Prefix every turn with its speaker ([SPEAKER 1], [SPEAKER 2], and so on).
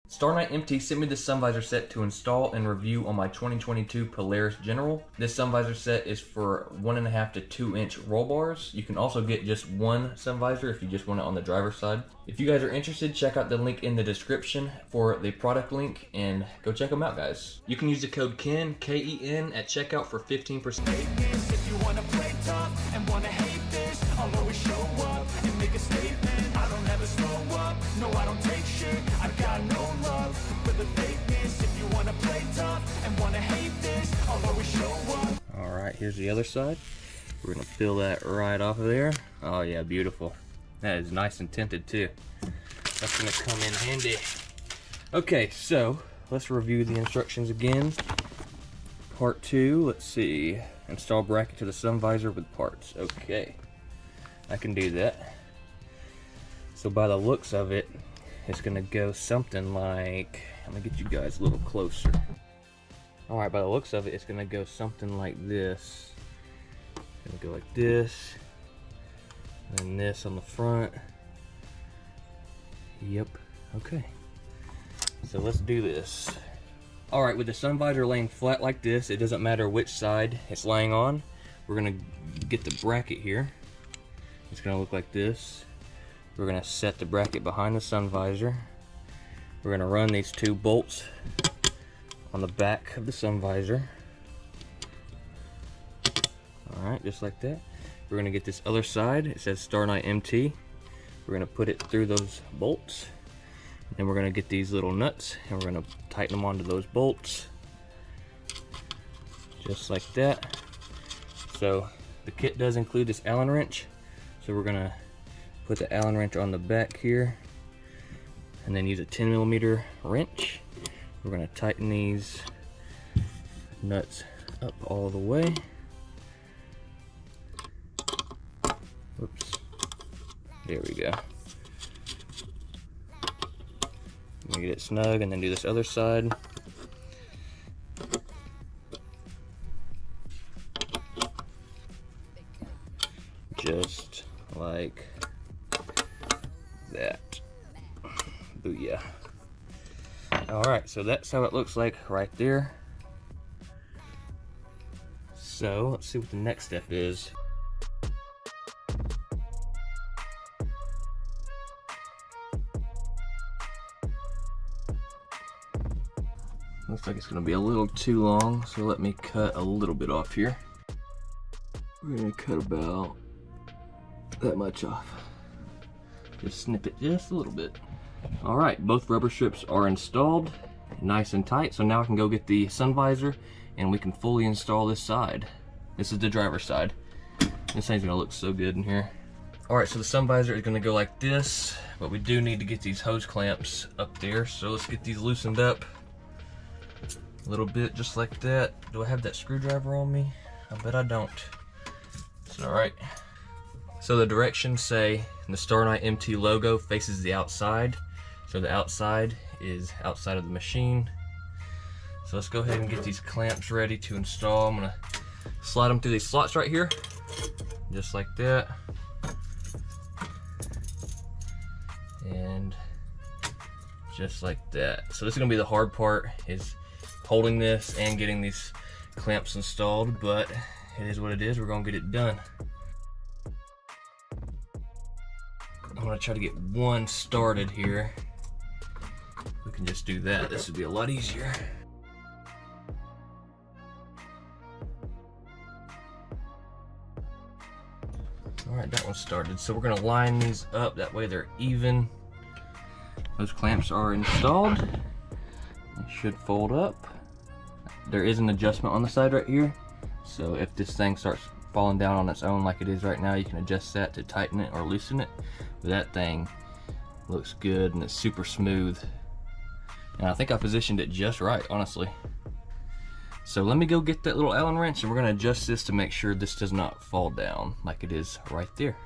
[SPEAKER 1] StarknightMT sent me this sun visor set to install and review on my 2022 Polaris General. This sun visor set is for 1.5 to 2 inch roll bars. You can also get just one sun visor if you just want it on the driver's side. If you guys are interested, check out the link in the description for the product link and go check them out, guys. You can use the code KEN, K-E-N, at checkout for 15%.
[SPEAKER 2] If you wanna play tough and wanna hate this, I'll always show up and make a statement. I don't ever slow up, no I don't take shit. I got no love for the fakeness. If you wanna play tough and wanna hate this, I'll always show up.
[SPEAKER 1] Alright, here's the other side. We're gonna peel that right off of there. Oh yeah, beautiful. That is nice and tinted too. That's gonna come in handy. Okay, so let's review the instructions again. Part 2, let's see. Install bracket to the sun visor with parts. Okay, I can do that. So by the looks of it, it's gonna go something like, let me get you guys a little closer. Alright, by the looks of it, it's gonna go something like this. It's gonna go like this, and this on the front. Yep, okay. So let's do this. Alright, with the sun visor laying flat like this, it doesn't matter which side it's laying on. We're gonna get the bracket here. It's gonna look like this. We're gonna set the bracket behind the sun visor. We're gonna run these 2 bolts on the back of the sun visor. Alright, just like that. We're gonna get this other side. It says StarknightMT. We're gonna put it through those bolts. Then we're gonna get these little nuts and we're gonna tighten them onto those bolts. Just like that. So the kit does include this Allen wrench. So we're gonna put the Allen wrench on the back here and then use a 10mm wrench. We're gonna tighten these nuts up all the way. Whoops. There we go. Get it snug and then do this other side. Just like that. Booyah. Alright, so that's how it looks like right there. So let's see what the next step is. Looks like it's going to be a little too long, so let me cut a little bit off here. We're going to cut about that much off. Just snip it just a little bit. Alright, both rubber strips are installed, nice and tight, so now I can go get the sun visor and we can fully install this side. This is the driver's side. This thing's going to look so good in here. Alright, so the sun visor is going to go like this, but we do need to get these hose clamps up there, so let's get these loosened up. A little bit, just like that. Do I have that screwdriver on me? I bet I don't. It's alright. So the directions say the StarknightMT logo faces the outside. So the outside is outside of the machine. So let's go ahead and get these clamps ready to install. I'm gonna slide them through these slots right here. Just like that. And just like that. So this is gonna be the hard part, is holding this and getting these clamps installed, but it is what it is. We're gonna get it done. I'm gonna try to get one started here. We can just do that. This would be a lot easier. Alright, that one's started. So we're gonna line these up, that way they're even. Those clamps are installed. They should fold up. There is an adjustment on the side right here, so if this thing starts falling down on its own like it is right now, you can adjust that to tighten it or loosen it. But that thing looks good and it's super smooth, and I think I positioned it just right, honestly. So let me go get that little Allen wrench and we're going to adjust this to make sure this does not fall down like it is right there.